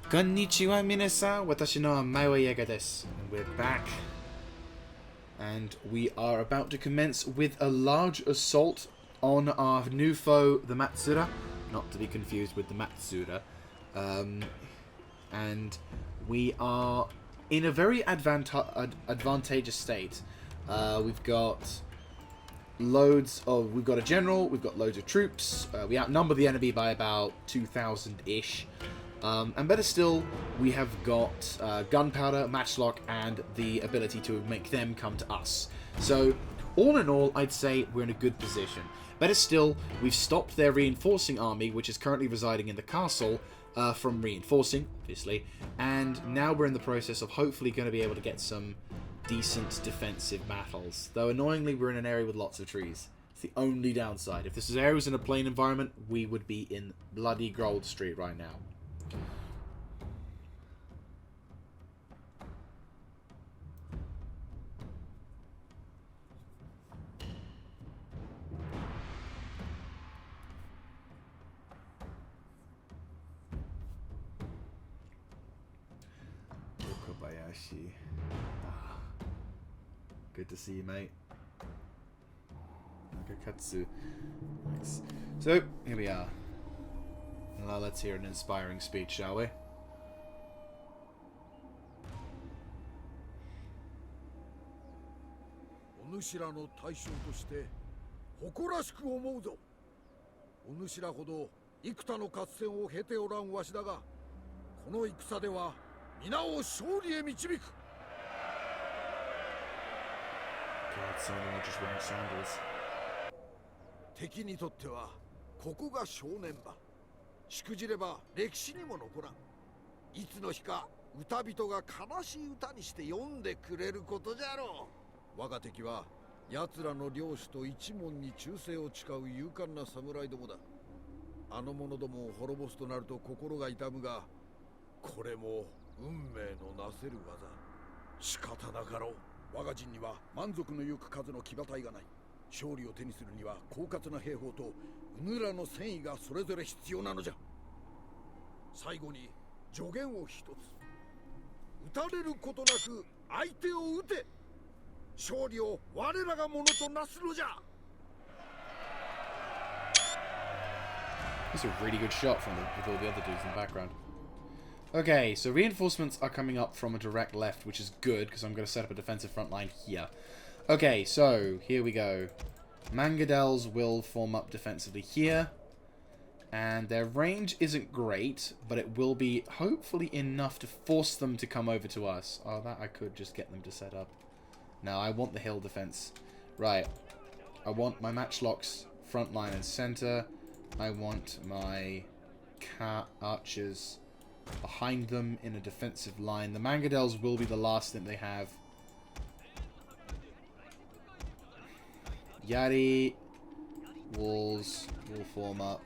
Konnichiwa minasan, watashi no Jaeger desu. And we're back. And we are about to commence with a large assault on our new foe, the MATsura. Not to be confused with the MADsura. And we are in a very advantageous state. We've got we've got a general, we've got loads of troops, we outnumber the enemy by about 2,000-ish. And better still, we have got gunpowder, matchlock, and the ability to make them come to us. So, all in all, I'd say we're in a good position. Better still, we've stopped their reinforcing army, which is currently residing in the castle, from reinforcing, obviously. And now we're in the process of hopefully going to be able to get some decent defensive battles. Though, annoyingly, we're in an area with lots of trees. It's the only downside. If this area was in a plain environment, we would be in bloody Gold Street right now. Good to see you, mate. Nakakatsu. Nice. So, here we are. Now let's hear an inspiring speech, shall we? お主らの大将として誇らしく思うぞ。お主らほど幾多の合戦を経ておらんわしだが、この戦では皆を勝利へ導く。 God, someone just wearing sandals. 敵にとってはここが正念場。しくじれば歴史にも残らん。いつの日か歌人が悲しい歌にして読んでくれることじゃろう。我が敵は奴らの領主と一門に忠誠を誓う勇敢な侍どもだ。あの者どもを滅ぼすとなると心が痛むが、これも運命のなせる技。仕方なかろう。我が陣には満足のゆく数の騎馬隊がない。勝利を手にするには狡猾な兵法とうぬらの戦意がそれぞれ必要なのじゃ。最後に助言を一つ。撃たれることなく相手を撃て。勝利を我らがものとなすのじゃ。 That's a really good shot from with all the other dudes in the background. Okay, so reinforcements are coming up from a direct left, which is good, because I'm going to set up a defensive front line here. Okay, so, here we go. Mangadels will form up defensively here. And their range isn't great, but it will be hopefully enough to force them to come over to us. Oh, that I could just get them to set up. No, I want the hill defense. Right. I want my matchlocks front line and center. I want my archers behind them in a defensive line. The Mangadels will be the last thing they have. Yari walls will form up.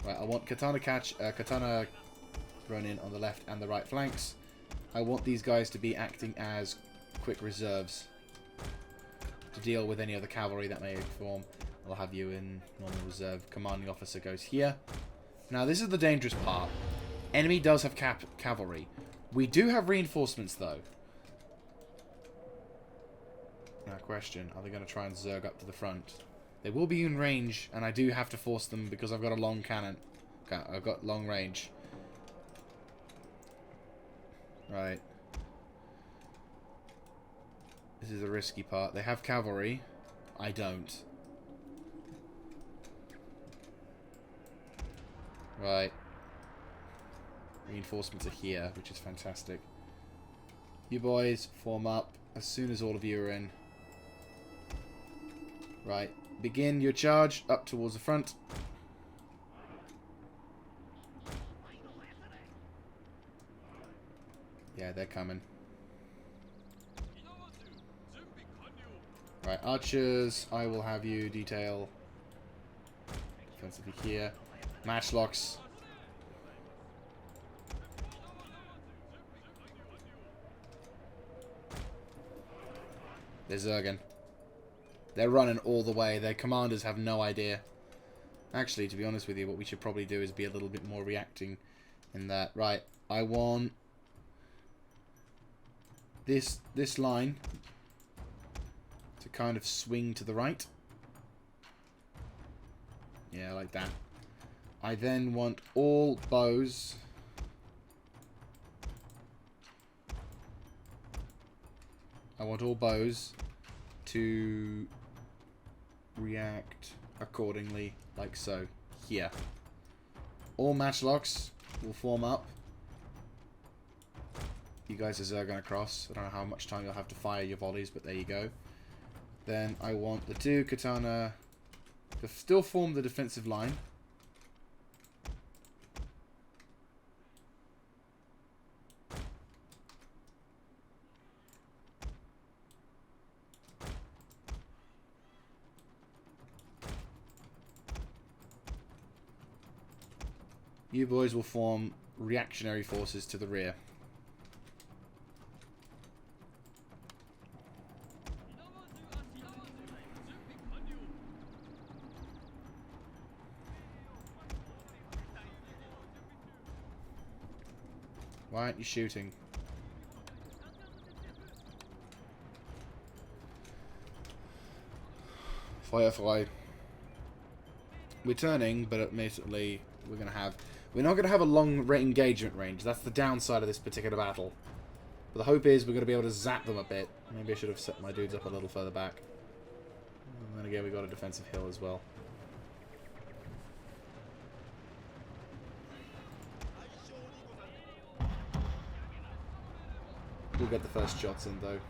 Right, I want Katana Ronin on the left and the right flanks. I want these guys to be acting as quick reserves to deal with any other cavalry that may form. I'll have you in normal reserve. Commanding officer goes here. Now, this is the dangerous part. Enemy does have cavalry. We do have reinforcements, though. Now, question. Are they going to try and zerg up to the front? They will be in range, and I do have to force them because I've got a long cannon. Okay, I've got long range. Right. This is the risky part. They have cavalry. I don't. Right. Reinforcements are here, which is fantastic. You boys form up as soon as all of you are in. Right. Begin your charge up towards the front. Yeah, they're coming. Right, archers, I will have you detail defensively here. Matchlocks. They're zerging. They're running all the way. Their commanders have no idea. Actually, to be honest with you, what we should probably do is be a little bit more reacting in that. Right, I want this line to kind of swing to the right. Yeah, like that. I then want all bows to react accordingly, like so. Here. All matchlocks will form up. You guys are Zergon across. I don't know how much time you'll have to fire your volleys, but there you go. Then I want the 2 katana to still form the defensive line. You boys will form reactionary forces to the rear. Why aren't you shooting? Firefly. We're turning, but admittedly, we're not gonna have a long engagement range. That's the downside of this particular battle. But the hope is we're gonna be able to zap them a bit. Maybe I should have set my dudes up a little further back. And then again, we got a defensive hill as well. We'll get the first shots in, though.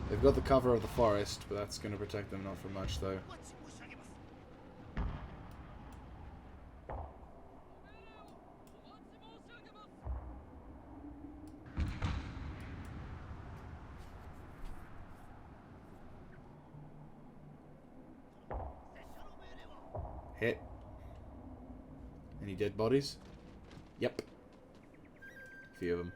They've got the cover of the forest, but that's going to protect them not for much, though. Hit. Any dead bodies? Yep. A few of them.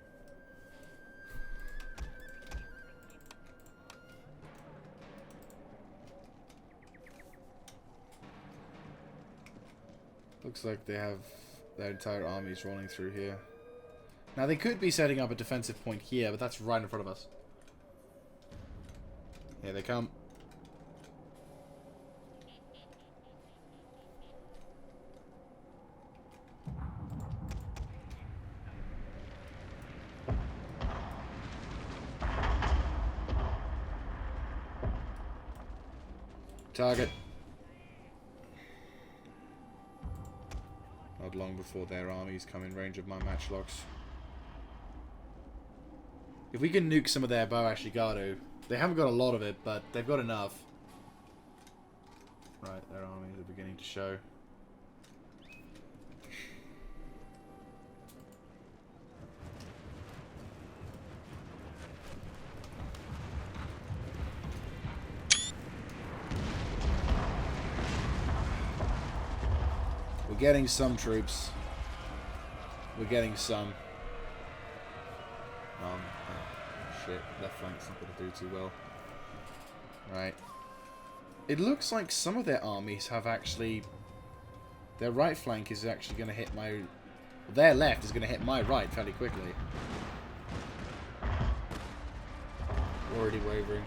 Looks like they have their entire armies rolling through here. Now they could be setting up a defensive point here, but that's right in front of us. Here they come. Target. Not long before their armies come in range of my matchlocks. If we can nuke some of their bow ashigaru, they haven't got a lot of it, but they've got enough. Right, their armies are beginning to show. We're getting some troops. We're getting some. Shit, left flank's not going to do too well. Right. It looks like some of their armies have actually... Their right flank is actually going to hit my... Their left is going to hit my right fairly quickly. Already wavering.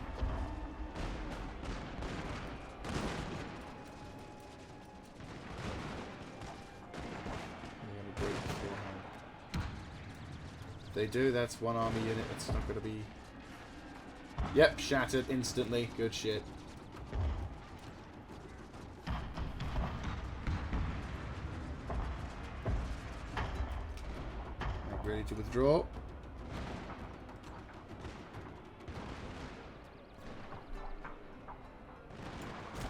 They do, that's one army unit that's not going to be... Yep, shattered instantly. Good shit. Ready to withdraw.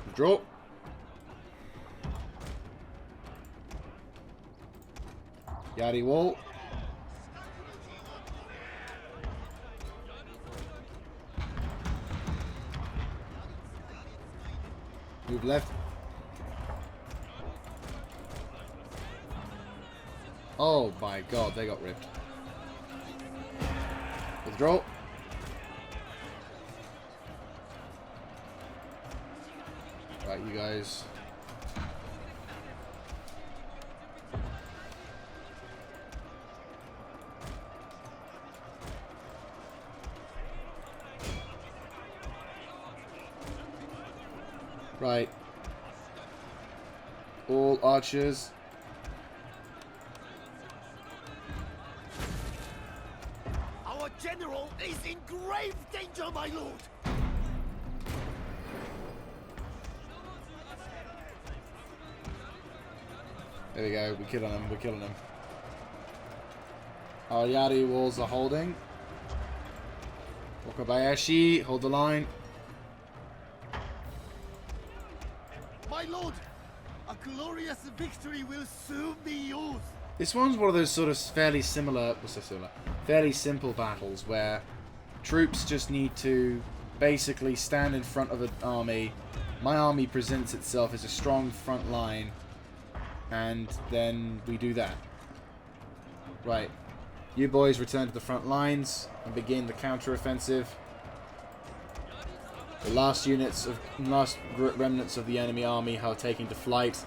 Withdraw. Yadi wall. Move left. Oh my god, they got ripped. Withdraw. Right, you guys. Right. All archers. Our general is in grave danger, my lord. There we go. We're killing them. We're killing them. Our Yari walls are holding. Wakabayashi, hold the line. My lord, a glorious victory will soon be yours. This one's one of those sort of fairly similar, fairly simple battles where troops just need to basically stand in front of an army. My army presents itself as a strong front line, and then we do that. Right. You boys return to the front lines and begin the counter-offensive. The last remnants of the enemy army are taking to flight.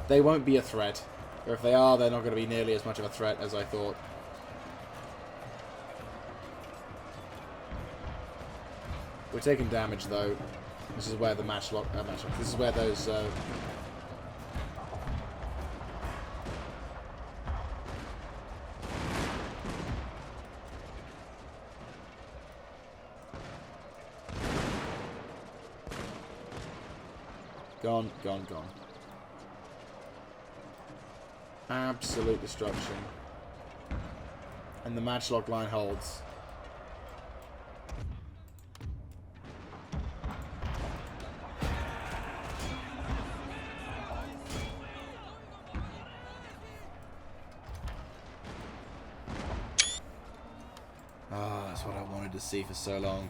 They won't be a threat. Or if they are, they're not going to be nearly as much of a threat as I thought. We're taking damage though. This is where the this is where those Gone, gone, gone. Absolute destruction. And the matchlock line holds. Ah, that's what I wanted to see for so long.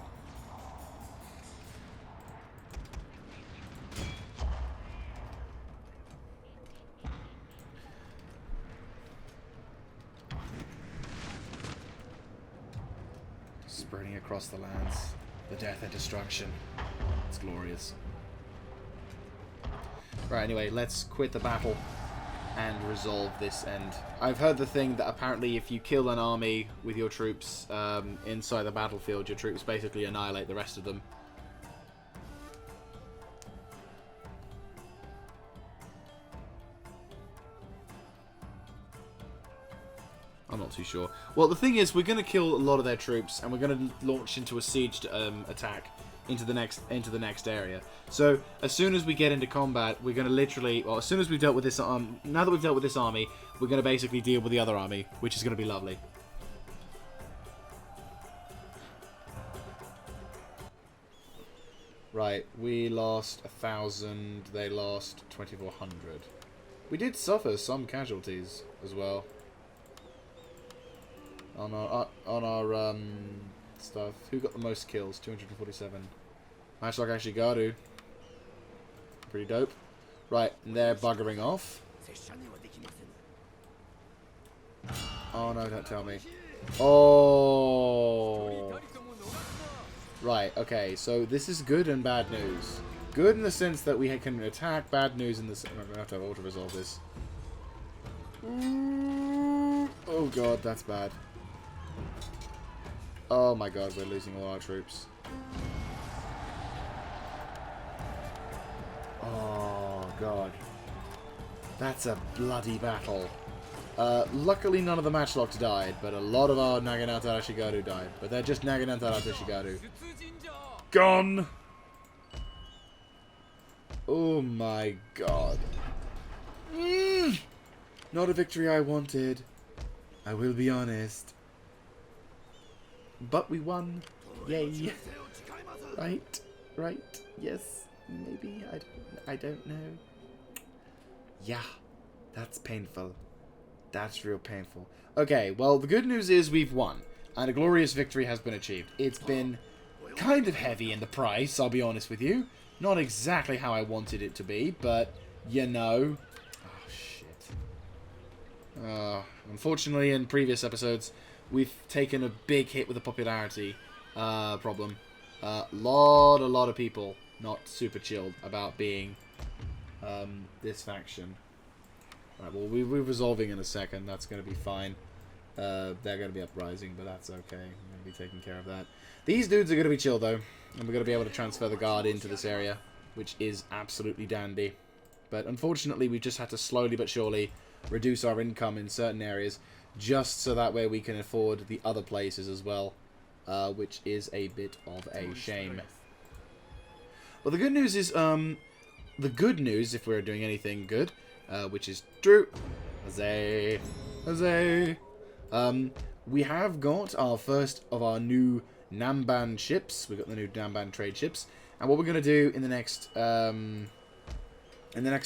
Spreading across the lands, the death and destruction. It's glorious. Right, anyway, let's quit the battle and resolve this end. I've heard the thing that apparently if you kill an army with your troops inside the battlefield, your troops basically annihilate the rest of them. I'm not too sure. Well, the thing is, we're going to kill a lot of their troops, and we're going to launch into a siege attack into the next area. So as soon as we get into combat, we're going to literally, well, as soon as we've dealt with this, now that we've dealt with this army, we're going to basically deal with the other army, which is going to be lovely. Right, we lost 1,000. They lost 2,400. We did suffer some casualties as well. On our stuff. Who got the most kills? 247. Matchlock actually Garu. Pretty dope. Right, and they're buggering off. Oh no, don't tell me. Oh. Right, okay, so this is good and bad news. Good in the sense that we can attack, bad news in the sense... I'm going to have to auto-resolve this. Oh god, that's bad. Oh my god, we're losing all our troops. Oh god. That's a bloody battle. Luckily none of the matchlocks died, but a lot of our Naginata Shigaru died. But they're just Naginata Shigaru. Gone! Oh my god. Not a victory I wanted. I will be honest. But we won. Yay. Right. Right. Yes. Maybe. I don't know. Yeah. That's painful. That's real painful. Okay, well, the good news is we've won. And a glorious victory has been achieved. It's been kind of heavy in the price, I'll be honest with you. Not exactly how I wanted it to be, but, you know. Oh, shit. Unfortunately, in previous episodes, we've taken a big hit with the popularity problem. A lot of people not super chilled about being this faction. Right, well, we're resolving in a second. That's going to be fine. They're going to be uprising, but that's okay. I'm going to be taking care of that. These dudes are going to be chill, though. And we're going to be able to transfer the guard into this area, which is absolutely dandy. But unfortunately, we've just had to slowly but surely reduce our income in certain areas, just so that way we can afford the other places as well, which is a bit of a shame. Well, the good news is, if we're doing anything good, which is true, Huzzay, we have got our first of our new Namban ships. We've got the new Namban trade ships, and what we're going to do in the next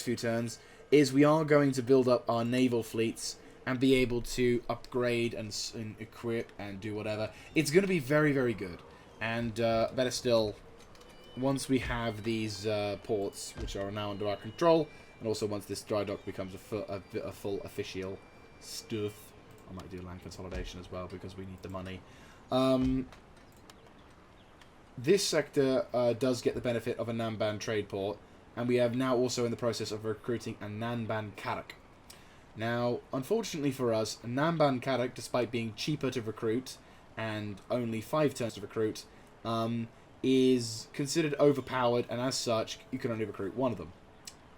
few turns is we are going to build up our naval fleets and be able to upgrade and equip and do whatever. It's going to be very, very good, and better still, once we have these ports, which are now under our control, and also once this dry dock becomes a full official stuff. I might do land consolidation as well because we need the money. This sector does get the benefit of a Namban trade port, and we have now also in the process of recruiting a Namban Karak. Now, unfortunately for us, Namban Karak, despite being cheaper to recruit and only 5 turns to recruit, is considered overpowered, and as such, you can only recruit 1 of them,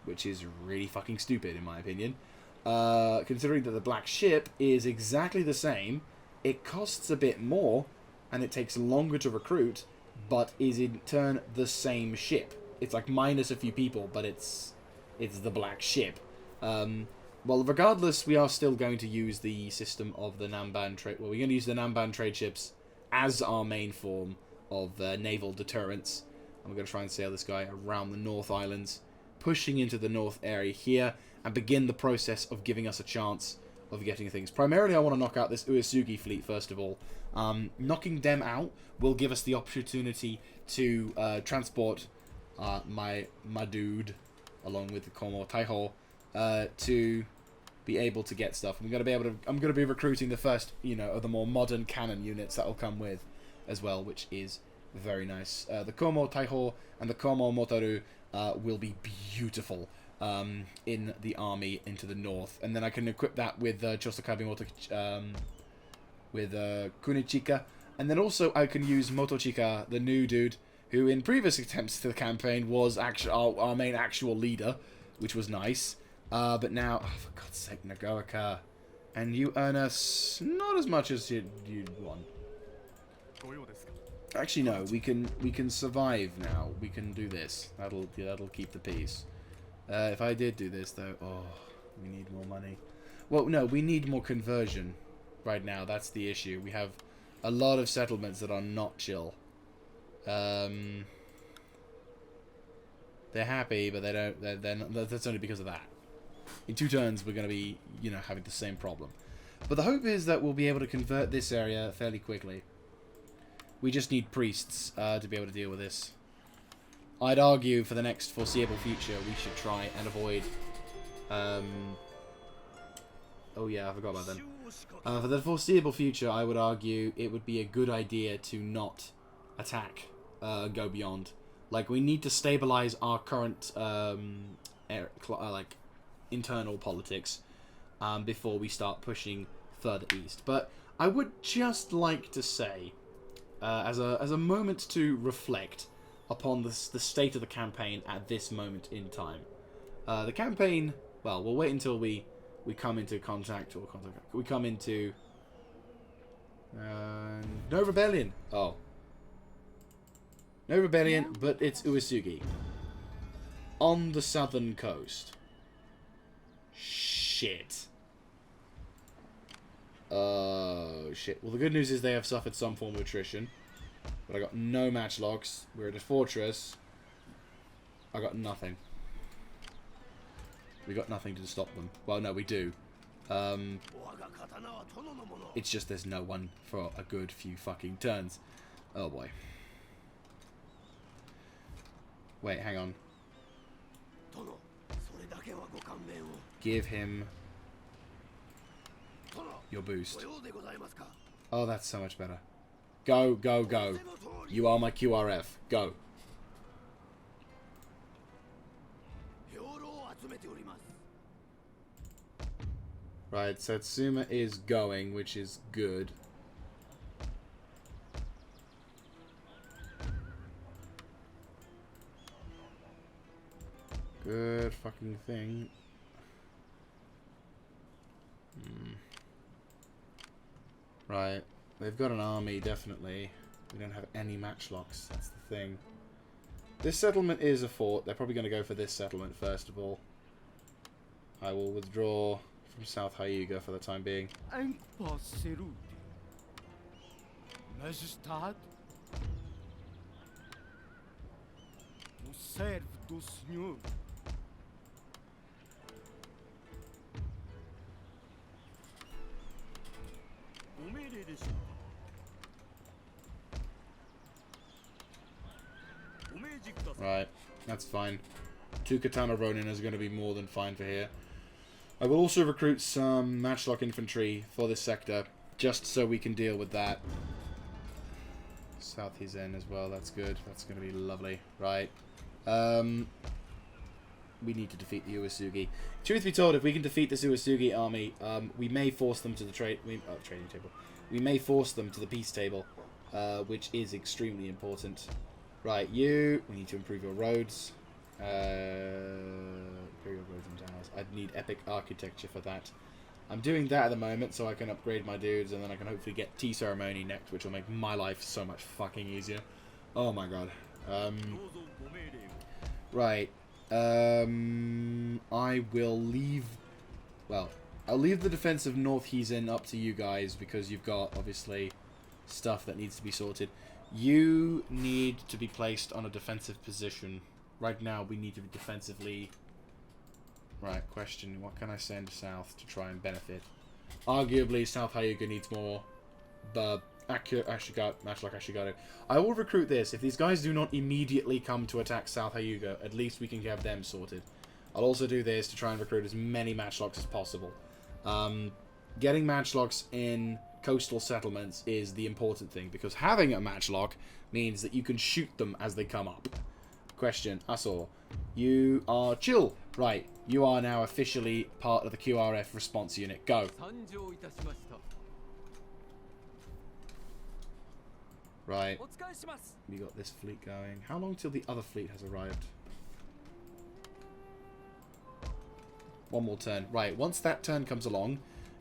which is really fucking stupid in my opinion. Considering that the black ship is exactly the same, it costs a bit more, and it takes longer to recruit, but is in turn the same ship. It's like minus a few people, but it's the black ship. Well, regardless, we are still going to use the system of the Namban trade. Well, we're going to use the Namban trade ships as our main form of naval deterrence. And we're going to try and sail this guy around the North Islands, pushing into the North area here, and begin the process of giving us a chance of getting things. Primarily, I want to knock out this Uesugi fleet, first of all. Knocking them out will give us the opportunity to transport my dude, along with the Komo Taiho, to be able to get stuff. I'm going to be recruiting the first, of the more modern cannon units that will come with as well, which is very nice. The Komo Taiho and the Komo Motoru will be beautiful in the army into the north, and then I can equip that with Chosokabe with Kunichika, and then also I can use Motochika, the new dude, who in previous attempts to the campaign was actually our main actual leader, which was nice. But now, oh, for God's sake, Nagaoka, and you earn us not as much as you'd want. Actually, no, we can survive now. We can do this. That'll keep the peace. If I did do this, though, oh, we need more money. Well, no, we need more conversion right now. That's the issue. We have a lot of settlements that are not chill. They're happy, but they don't. They're not, that's only because of that. In 2 turns, we're going to be, having the same problem. But the hope is that we'll be able to convert this area fairly quickly. We just need priests to be able to deal with this. I'd argue for the next foreseeable future, we should try and avoid... Oh yeah, I forgot about them. For the foreseeable future, I would argue it would be a good idea to not attack go beyond. Like, we need to stabilize our current internal politics before we start pushing further east. But I would just like to say, as a moment to reflect upon the state of the campaign at this moment in time. The campaign, well, we'll wait until we come into contact, we come into no rebellion. Oh. No rebellion, but it's Uesugi. On the southern coast. Shit. Oh, shit. Well, the good news is they have suffered some form of attrition. But I got no match logs. We're at a fortress. I got nothing. We got nothing to stop them. Well, no, we do. It's just there's no one for a good few fucking turns. Oh, boy. Wait, hang on. Give him your boost. Oh, that's so much better. Go, go, go. You are my QRF. Go. Right, Satsuma is going, which is good. Good fucking thing. Right, they've got an army, definitely. We don't have any matchlocks, that's the thing. This settlement is a fort. They're probably going to go for this settlement first of all. I will withdraw from South Hyuga for the time being. Majestad, o servo do Senhor. Right, that's fine. 2 Katana Ronin is going to be more than fine for here. I will also recruit some matchlock infantry for this sector, just so we can deal with that. South Hizen as well, that's good. That's going to be lovely. Right. We need to defeat the Uesugi. Truth be told, if we can defeat this Uesugi army, we may force them to the trading table. We may force them to the peace table, which is extremely important. Right, we need to improve your roads. Imperial roads and towers. I'd need epic architecture for that. I'm doing that at the moment so I can upgrade my dudes, and then I can hopefully get tea ceremony next, which will make my life so much fucking easier. Oh my god. Right. I will leave... Well, I'll leave the defense of North Hizen up to you guys, because you've got, obviously, stuff that needs to be sorted. You need to be placed on a defensive position. Right now, we need to be defensively... Right, question. What can I send south to try and benefit? Arguably, South Hyuga needs more. But matchlock Ashigaru. I will recruit this. If these guys do not immediately come to attack South Hyuga, at least we can have them sorted. I'll also do this to try and recruit as many matchlocks as possible. Getting matchlocks in coastal settlements is the important thing, because having a matchlock means that you can shoot them as they come up. Question, Asor. You are chill. Right, you are now officially part of the QRF response unit. Go. Right. We got this fleet going. How long till the other fleet has arrived? One more turn. Right, once that turn comes along,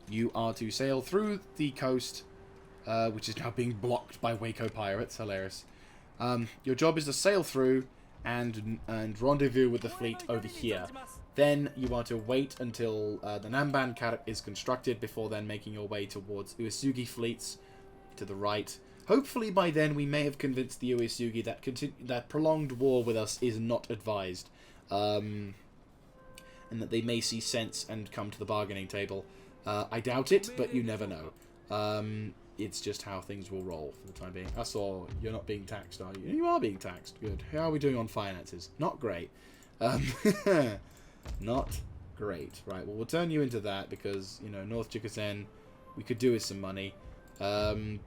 you are to sail through the coast, which is now being blocked by Waco pirates. Hilarious. Your job is to sail through and rendezvous with the fleet over here. Then you are to wait until the Namban Carrack is constructed before then making your way towards Uesugi fleets to the right. Hopefully by then we may have convinced the Uesugi that prolonged war with us is not advised. And that they may see sense and come to the bargaining table. I doubt it, but you never know. It's just how things will roll for the time being. I saw you're not being taxed, are you? You are being taxed. Good. How are we doing on finances? Not great. Not great. Right, well, we'll turn you into that because, you know, North Jukusen, we could do with some money. Pretty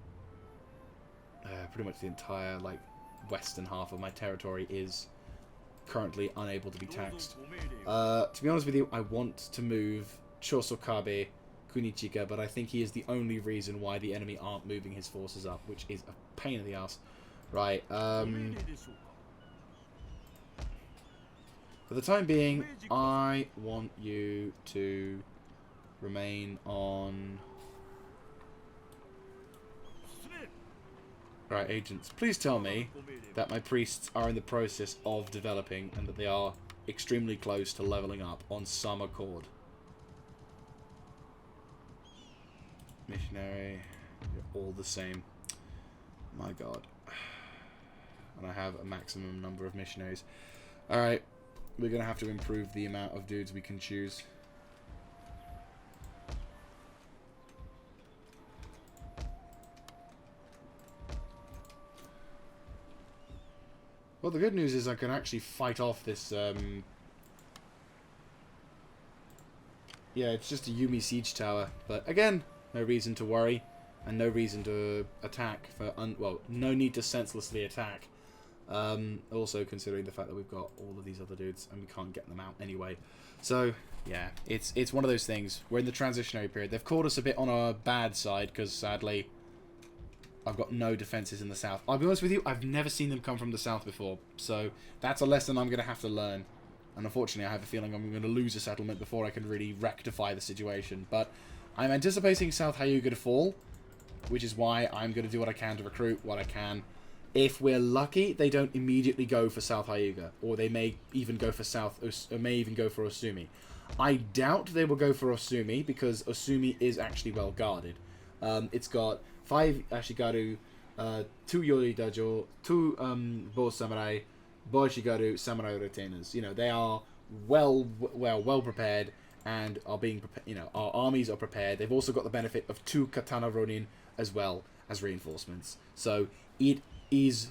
much the entire, like, western half of my territory is currently unable to be taxed. To be honest with you, I want to move Chosokabe Kunichika, but I think he is the only reason why the enemy aren't moving his forces up, which is a pain in the ass. Right, for the time being, I want you to remain on... Right, agents, please tell me that my priests are in the process of developing and that they are extremely close to leveling up on some accord. Missionary, you're all the same. My god. And I have a maximum number of missionaries. Alright, we're going to have to improve the amount of dudes we can choose. Well, the good news is I can actually fight off this, yeah, it's just a Yumi siege tower. But again, no reason to worry, and no reason to attack well, no need to senselessly attack. Also considering the fact that we've got all of these other dudes and we can't get them out anyway. So, yeah, it's one of those things. We're in the transitionary period. They've caught us a bit on our bad side because, sadly, I've got no defenses in the south. I'll be honest with you, I've never seen them come from the south before. So, that's a lesson I'm going to have to learn. And unfortunately, I have a feeling I'm going to lose a settlement before I can really rectify the situation. But I'm anticipating South Hyuga to fall, which is why I'm going to do what I can to recruit what I can. If we're lucky, they don't immediately go for South Hyuga, or they may even go for Osumi. I doubt they will go for Osumi because Osumi is actually well guarded. It's got 5 Ashigaru, 2 Yori Dajo, 2 Bo Samurai, Bo Ashigaru Samurai retainers. You know, they are well prepared and are being prepared. You know, our armies are prepared. They've also got the benefit of 2 Katana Ronin as well as reinforcements. So it is,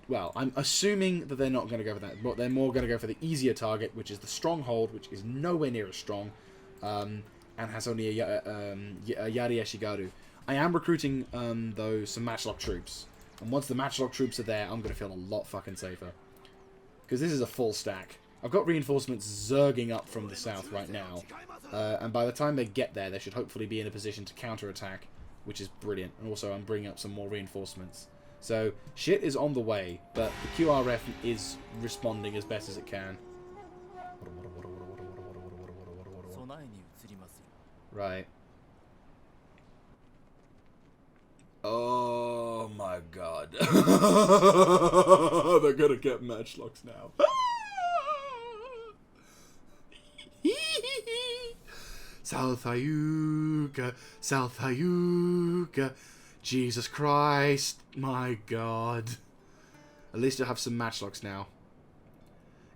well, I'm assuming that they're not going to go for that, but they're more going to go for the easier target, which is the stronghold, which is nowhere near as strong, and has only a Yari Ashigaru. I am recruiting, though, some matchlock troops, and once the matchlock troops are there, I'm going to feel a lot fucking safer, because this is a full stack. I've got reinforcements zerging up from the south right now, and by the time they get there, they should hopefully be in a position to counterattack, which is brilliant, and also I'm bringing up some more reinforcements. So, shit is on the way, but the QRF is responding as best as it can. Right. Oh my god. They're gonna get matchlocks now. South Hyuga, South Hyuga. Jesus Christ, my god. At least you'll have some matchlocks now.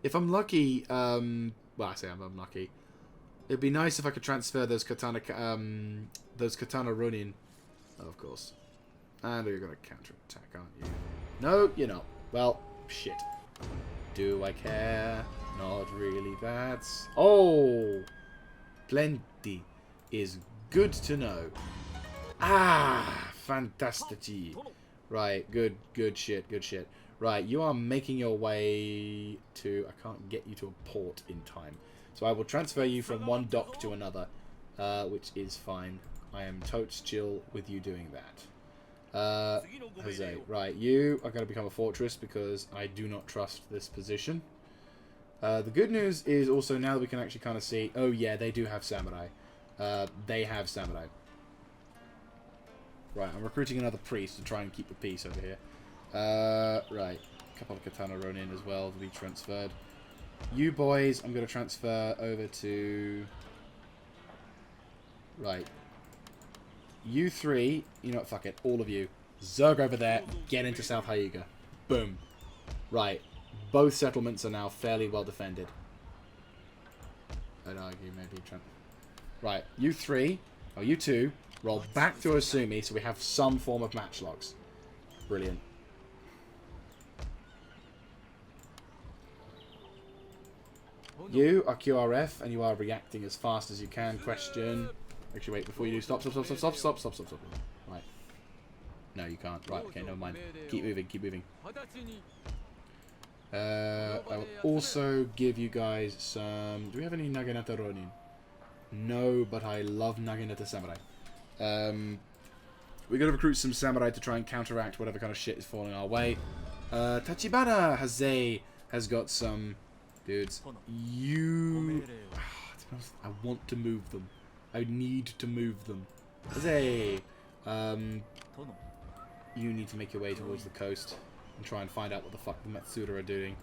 If I'm lucky, well, I say I'm unlucky. It'd be nice if I could transfer those Katana Ronin. Oh, of course. And you're gonna counterattack, aren't you? No, you're not. Well, shit. Do I care? Not really, that's... Oh! Plenty is good to know. Ah! Fantastic. Right, good shit. Right, you are making your way to... I can't get you to a port in time. So I will transfer you from one dock to another, which is fine. I am totes chill with you doing that. Jose, right, you are going to become a fortress because I do not trust this position. The good news is also now that we can actually kind of see... Oh yeah, they do have samurai. They have samurai. Right, I'm recruiting another priest to try and keep the peace over here. Right, a couple of Katana Ronin as well to be transferred. You boys, I'm going to transfer over to... Right. You three, you know what, fuck it, all of you. Zerg over there, get into South Hyuga. Boom. Right, both settlements are now fairly well defended. I'd argue maybe... Right, you three, or you two... Roll back to Osumi so we have some form of matchlocks. Brilliant. You are QRF and you are reacting as fast as you can. Question. Actually, wait, before you do, stop. Right. No, you can't. Right, okay, never mind. Keep moving. I will also give you guys some... Do we have any Naginata Ronin? No, but I love Naginata Samurai. We're going to recruit some samurai to try and counteract whatever kind of shit is falling our way. Tachibana has got some dudes. You... I want to move them. I need to move them. Haze! You need to make your way towards the coast and try and find out what the fuck the MATsura are doing.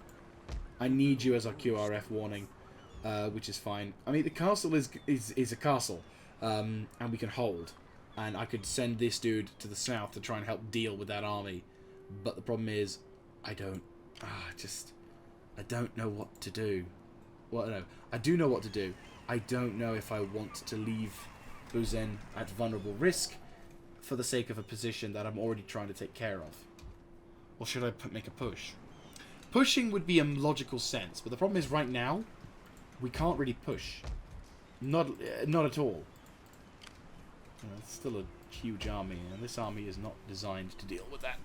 I need you as our QRF warning, which is fine. I mean, the castle is a castle, and we can hold. And I could send this dude to the south to try and help deal with that army. But the problem is, I don't know what to do. Well, no, I do know what to do. I don't know if I want to leave Buzen at vulnerable risk for the sake of a position that I'm already trying to take care of. Or should I make a push? Pushing would be a logical sense, but the problem is right now, we can't really push. Not at all. It's still a huge army, and this army is not designed to deal with that.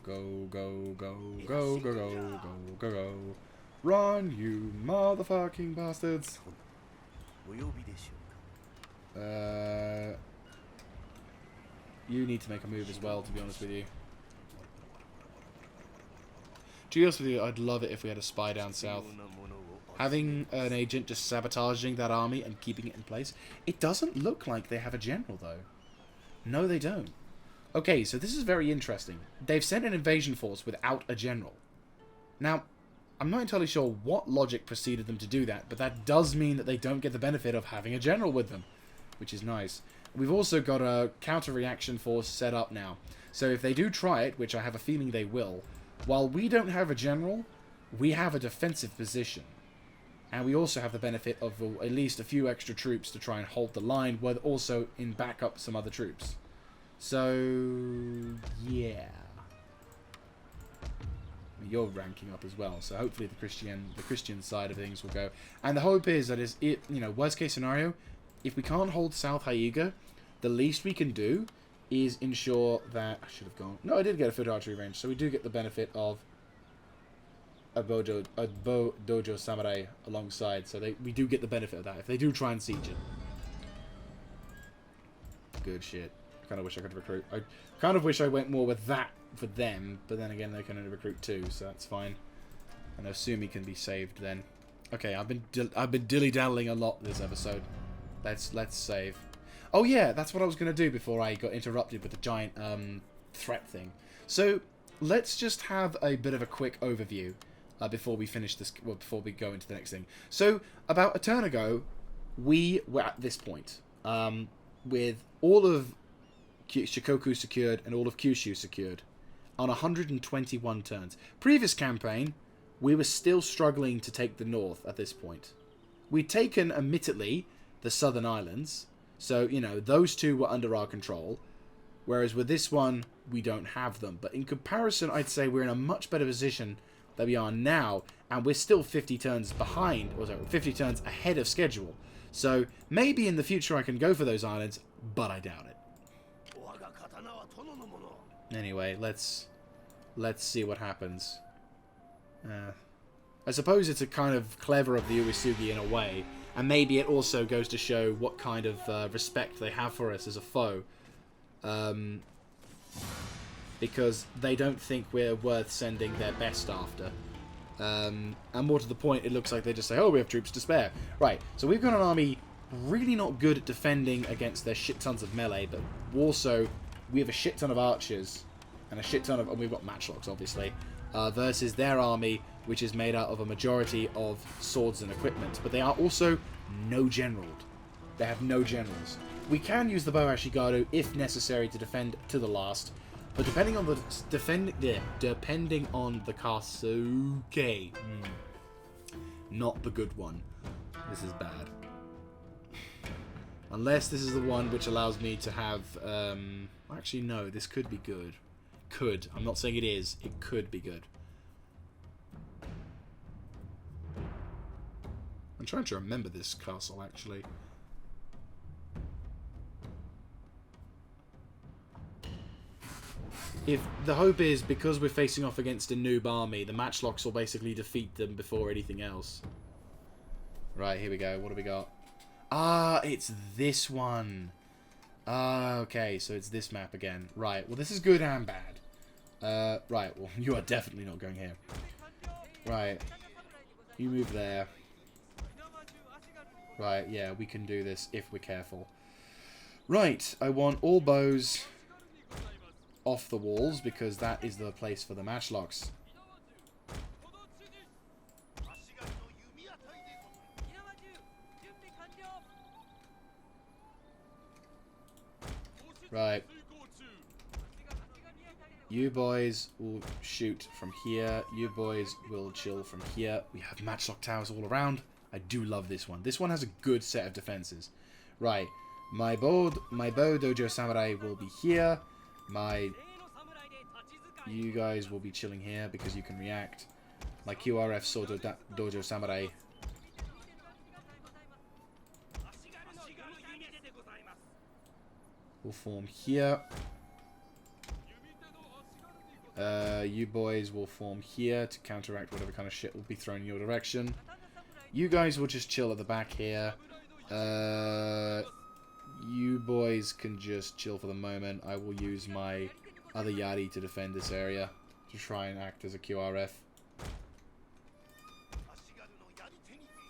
Go, go, go, go, go, go, go, go, go. Run, you motherfucking bastards. You need to make a move as well, to be honest with you. To be honest with you, I'd love it if we had a spy down south. Having an agent just sabotaging that army and keeping it in place. It doesn't look like they have a general, though. No, they don't. Okay, so this is very interesting. They've sent an invasion force without a general. Now, I'm not entirely sure what logic preceded them to do that, but that does mean that they don't get the benefit of having a general with them, which is nice. We've also got a counter-reaction force set up now. So if they do try it, which I have a feeling they will, while we don't have a general, we have a defensive position. And we also have the benefit of at least a few extra troops to try and hold the line, while also in backup some other troops. So, yeah. You're ranking up as well, so hopefully the Christian side of things will go. And the hope is that worst case scenario, if we can't hold South Hyuga, the least we can do is ensure that... I should have gone... No, I did get a foot archery range, so we do get the benefit of a bow dojo samurai alongside. So we do get the benefit of that if they do try and siege it. Good shit. I kind of wish I could recruit. I kind of wish I went more with that for them, but then again they can only recruit 2, so that's fine. And I assume he can be saved then. Okay, I've been dilly-dallying a lot this episode. Let's save. Oh yeah, that's what I was going to do before I got interrupted with the giant threat thing. So let's just have a bit of a quick overview before we finish this. Well, before we go into the next thing. So about a turn ago, we were at this point with all of Shikoku secured and all of Kyushu secured on 121 turns. Previous campaign, we were still struggling to take the north at this point. We'd taken, admittedly, the southern islands, so, those 2 were under our control, whereas with this one, we don't have them. But in comparison, I'd say we're in a much better position than we are now, and we're still 50 turns behind, or sorry, 50 turns ahead of schedule. So, maybe in the future I can go for those islands, but I doubt it. Anyway, let's see what happens. I suppose it's a kind of clever of the Uesugi in a way, and maybe it also goes to show what kind of respect they have for us as a foe. Because they don't think we're worth sending their best after. And more to the point, it looks like they just say, oh, we have troops to spare. Right, so we've got an army really not good at defending against their shit tons of melee, but also we have a shit ton of archers and a shit ton of... and we've got matchlocks, obviously, versus their army, which is made out of a majority of swords and equipment. But they are also no general. They have no generals. We can use the bow ashigaru if necessary to defend to the last, but depending on the Kasuke, not the good one. This is bad. Unless this is the one which allows me to have... actually, no, this could be good. Could. I'm not saying it is. It could be good. I'm trying to remember this castle, actually. If the hope is, because we're facing off against a noob army, the matchlocks will basically defeat them before anything else. Right, here we go. What do we got? Ah, it's this one. Ah, okay, so it's this map again. Right, well, this is good and bad. Right, well, you are definitely not going here. Right. You move there. Right, yeah, we can do this if we're careful. Right, I want all bows off the walls, because that is the place for the matchlocks. Right. You boys will shoot from here. You boys will chill from here. We have matchlock towers all around. I do love this one. This one has a good set of defenses. Right. My bow dojo samurai will be here. You guys will be chilling here because you can react. My QRF dojo samurai will form here. You boys will form here to counteract whatever kind of shit will be thrown in your direction. You guys will just chill at the back here. You boys can just chill for the moment. I will use my other Yari to defend this area. To try and act as a QRF.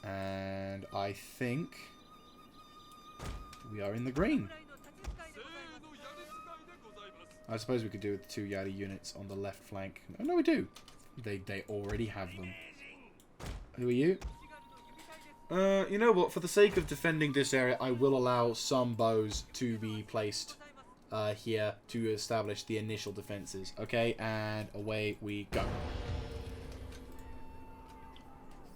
And I think we are in the green. I suppose we could do with 2 Yari units on the left flank. Oh, no, we do. They already have them. Who are you? You know what? For the sake of defending this area, I will allow some bows to be placed here to establish the initial defenses. Okay, and away we go.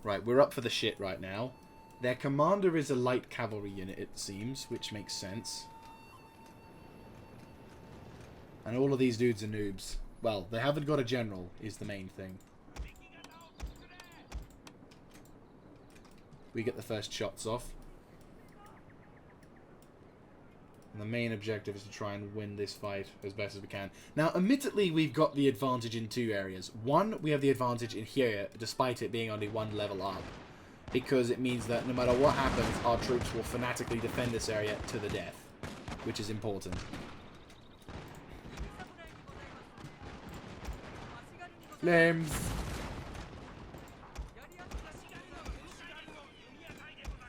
Right, we're up for the shit right now. Their commander is a light cavalry unit, it seems, which makes sense. And all of these dudes are noobs. Well, they haven't got a general, is the main thing. We get the first shots off. And the main objective is to try and win this fight as best as we can. Now, admittedly, we've got the advantage in 2 areas. One, we have the advantage in here, despite it being only 1 level up. Because it means that no matter what happens, our troops will fanatically defend this area to the death. Which is important. Flames!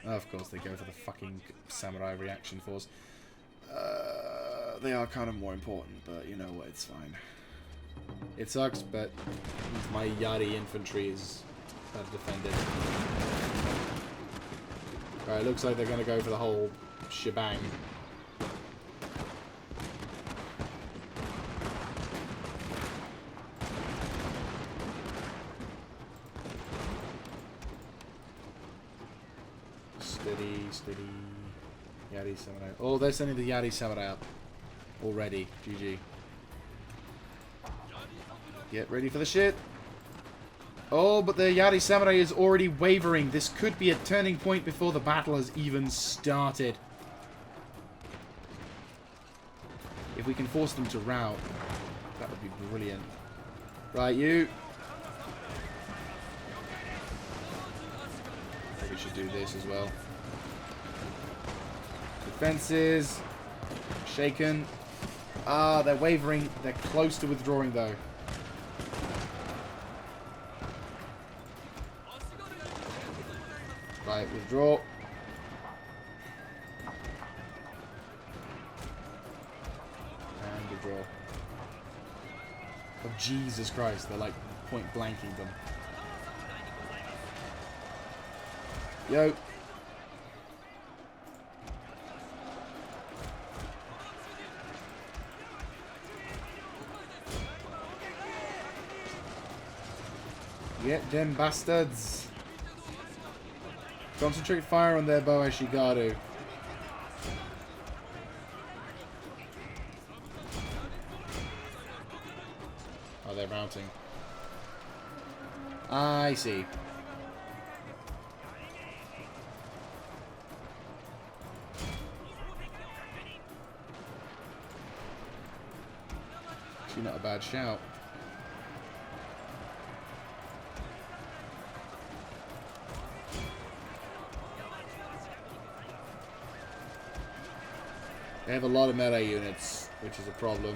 Oh, of course, they go for the fucking samurai reaction force. They are kind of more important, but you know what, it's fine. It sucks, but my Yari infantry is defended. Alright, looks like they're going to go for the whole shebang. Steady, steady. Yari Samurai. Oh, they're sending the Yari Samurai up. Already. GG. Get ready for the shit. Oh, but the Yari Samurai is already wavering. This could be a turning point before the battle has even started. If we can force them to rout, that would be brilliant. Right, you. We should do this as well. Defenses. Shaken. Ah, they're wavering. They're close to withdrawing, though. Right, withdraw. And withdraw. Oh, Jesus Christ. They're like point blanking them. Yo. Get them bastards. Concentrate fire on their bow Ashigaru. Oh, they're mounting. I see. Actually, not a bad shout. They have a lot of meta units, which is a problem.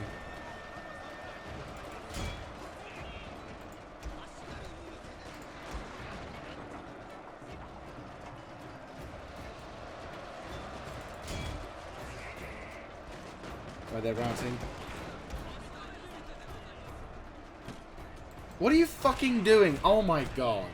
Right, they're routing. What are you fucking doing? Oh my god.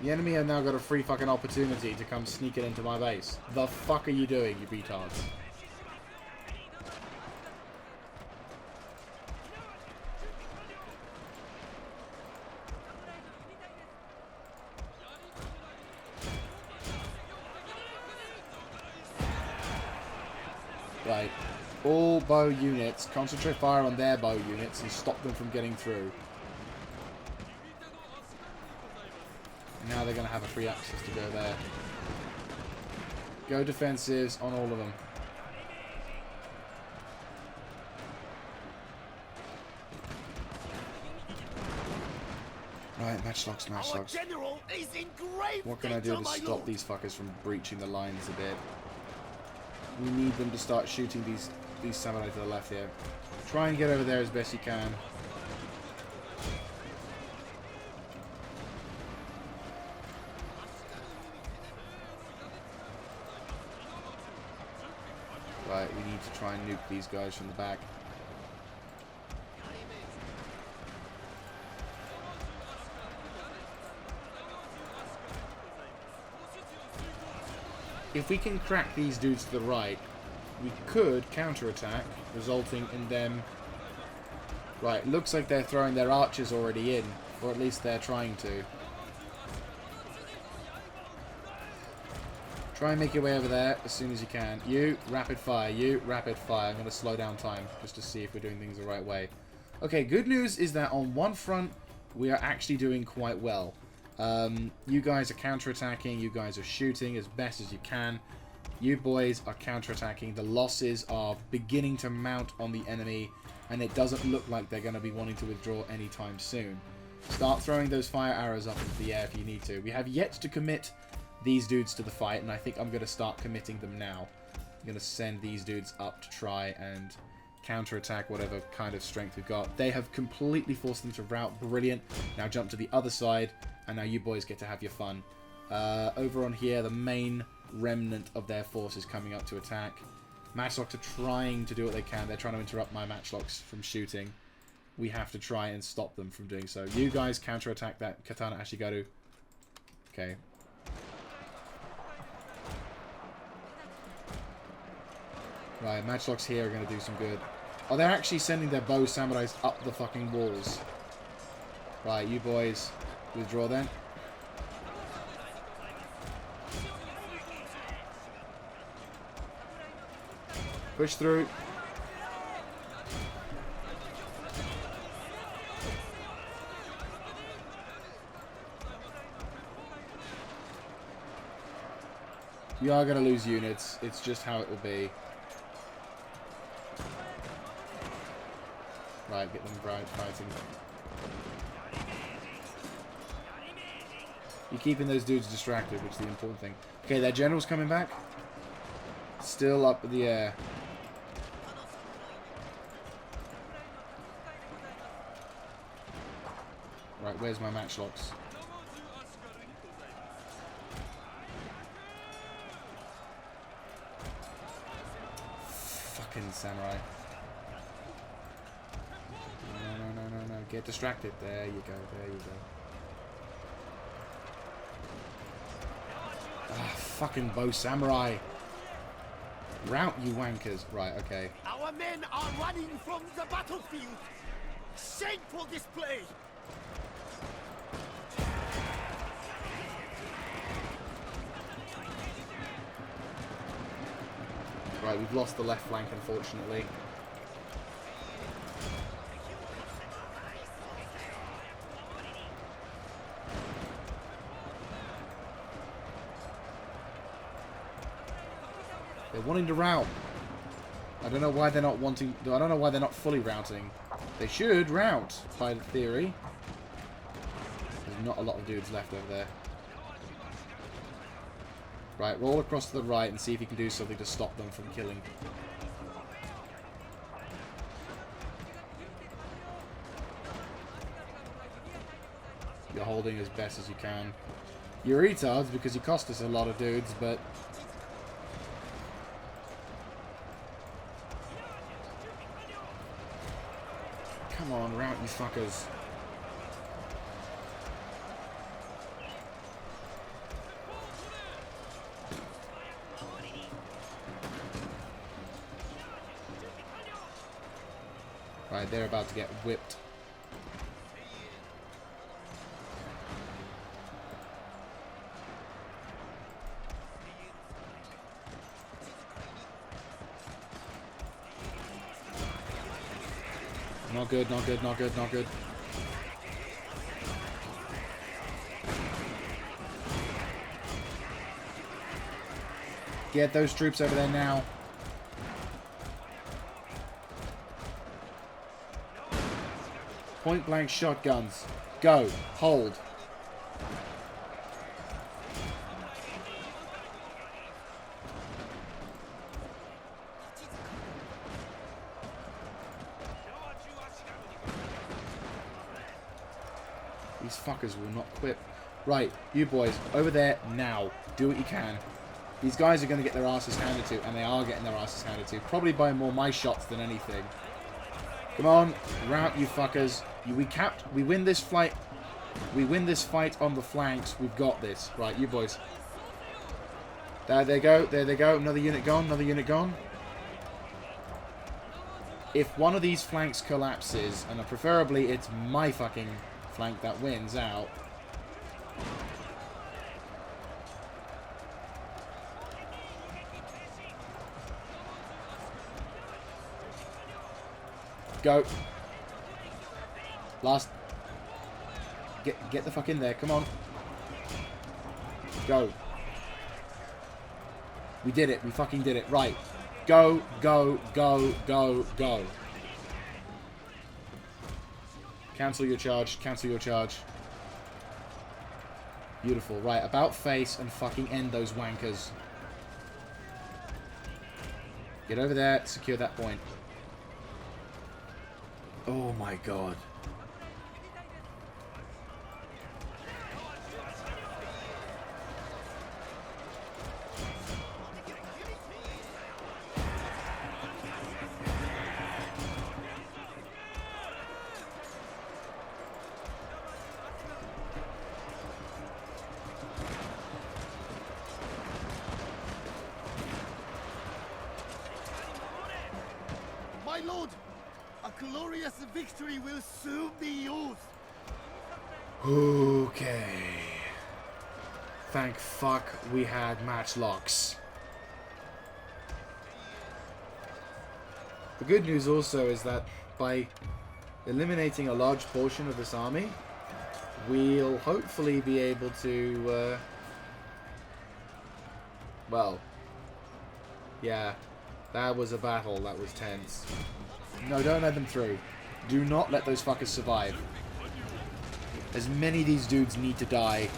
The enemy have now got a free fucking opportunity to come sneaking into my base. The fuck are you doing, you retards? Right. All bow units, concentrate fire on their bow units and stop them from getting through. Now they're going to have a free access to go there. Go defensives on all of them. Right, matchlocks. What can I do to stop these fuckers from breaching the lines a bit? We need them to start shooting these samurai to the left here. Try and get over there as best you can. Right, we need to try and nuke these guys from the back. If we can crack these dudes to the right, we could counterattack, resulting in them... Right, looks like they're throwing their archers already in, or at least they're trying to. Try and make your way over there as soon as you can. You, rapid fire. You, rapid fire. I'm going to slow down time just to see if we're doing things the right way. Okay, good news is that on one front, we are actually doing quite well. You guys are counterattacking. You guys are shooting as best as you can. You boys are counterattacking. The losses are beginning to mount on the enemy, and it doesn't look like they're going to be wanting to withdraw anytime soon. Start throwing those fire arrows up into the air if you need to. We have yet to commit these dudes to the fight, and I think I'm going to start committing them now. I'm going to send these dudes up to try and counterattack whatever kind of strength we've got. They have completely forced them to rout. Brilliant. Now jump to the other side, and now you boys get to have your fun. Over on here, the main remnant of their force is coming up to attack. Matchlocks are trying to do what they can. They're trying to interrupt my matchlocks from shooting. We have to try and stop them from doing so. You guys counterattack that Katana Ashigaru. Okay. Right, matchlocks here are going to do some good. Oh, they're actually sending their bow samurais up the fucking walls. Right, you boys, withdraw then. Push through. You are going to lose units. It's just how it will be. Right, get them fighting. You're keeping those dudes distracted, which is the important thing. Okay, their general's coming back. Still up in the air. Right, where's my matchlocks? Fucking samurai. No. Get distracted. There you go. Ah, fucking bow samurai. Rout, you wankers. Right, okay. Our men are running from the battlefield. Shameful display. Right, we've lost the left flank, unfortunately. They're wanting to rout. I don't know why they're not wanting... I don't know why they're not fully routing. They should rout, by theory. There's not a lot of dudes left over there. Right, roll across to the right and see if you can do something to stop them from killing. You're holding as best as you can. You're retards because you cost us a lot of dudes, but... Come on, rout you fuckers. Right, they're about to get whipped. Not good, not good, not good, not good. Get those troops over there now. Point blank shotguns. Go. Hold. These fuckers will not quit. Right, you boys, over there now. Do what you can. These guys are going to get their asses handed to, and they are getting their asses handed to. Probably by more my shots than anything. Come on, rout you fuckers. We win this fight. We win this fight on the flanks. We've got this. Right, you boys. There they go. There they go. Another unit gone. Another unit gone. If one of these flanks collapses, and preferably it's my fucking flank that wins out. Go. Last. Get the fuck in there. Come on. Go. We did it. We fucking did it. Right. Go, go, go, go, go. Cancel your charge. Cancel your charge. Beautiful. Right. About face and fucking end those wankers. Get over there. Secure that point. Oh my god. My lord, a glorious victory will soon be yours. Okay. Thank fuck we had match locks. The good news also is that by eliminating a large portion of this army, we'll hopefully be able to, well, yeah, that was a battle, that was tense. No, don't let them through. Do not let those fuckers survive. As many of these dudes need to die.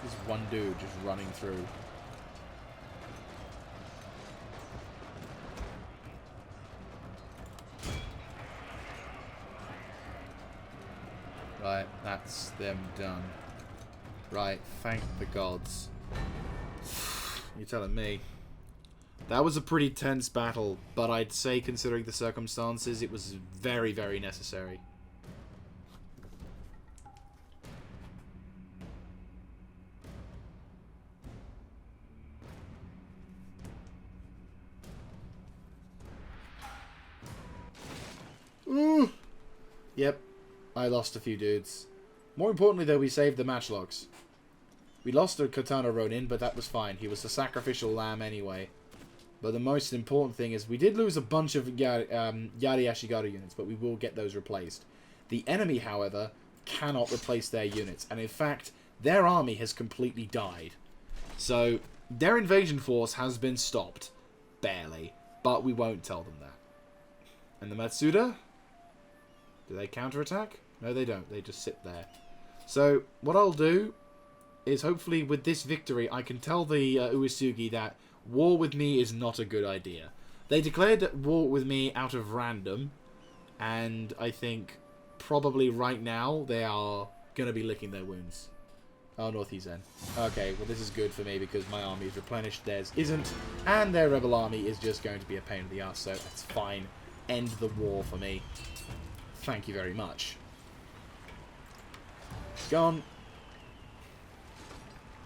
There's one dude just running through. Right, that's them done. Right, thank the gods. You're telling me. That was a pretty tense battle, but I'd say, considering the circumstances, it was very, very necessary. Ooh! Yep, I lost a few dudes. More importantly, though, we saved the matchlocks. We lost a Katana Ronin, but that was fine. He was the sacrificial lamb anyway. But the most important thing is we did lose a bunch of Yari Ashigaru units, but we will get those replaced. The enemy, however, cannot replace their units. And in fact, their army has completely died. So, their invasion force has been stopped. Barely. But we won't tell them that. And the MADsura? Do they counterattack? No, they don't. They just sit there. So, what I'll do is hopefully with this victory, I can tell the Uesugi that war with me is not a good idea. They declared war with me out of random, and I think probably right now they are going to be licking their wounds. Oh, Northeast Zen. Okay, well this is good for me because my army is replenished, theirs isn't, and their rebel army is just going to be a pain in the ass, so that's fine. End the war for me. Thank you very much. Gone.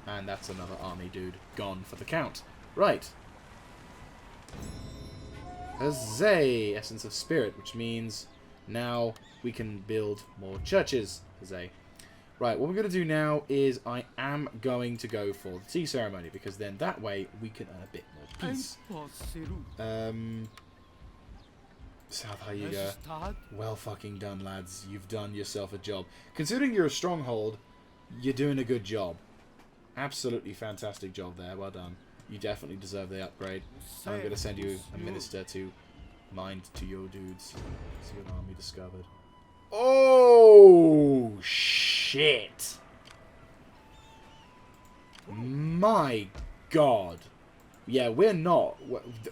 And that's another army dude gone for the count. Right. Huzzay! Essence of Spirit, which means now we can build more churches. Huzzay. Right, what we're going to do now is I am going to go for the tea ceremony, because then that way we can earn a bit more peace. South Hyuga. Well fucking done, lads. You've done yourself a job. Considering you're a stronghold, you're doing a good job. Absolutely fantastic job there. Well done. You definitely deserve the upgrade. And I'm going to send you a minister to mind to your dudes. See what army discovered. Oh, shit. My God. Yeah, we're not.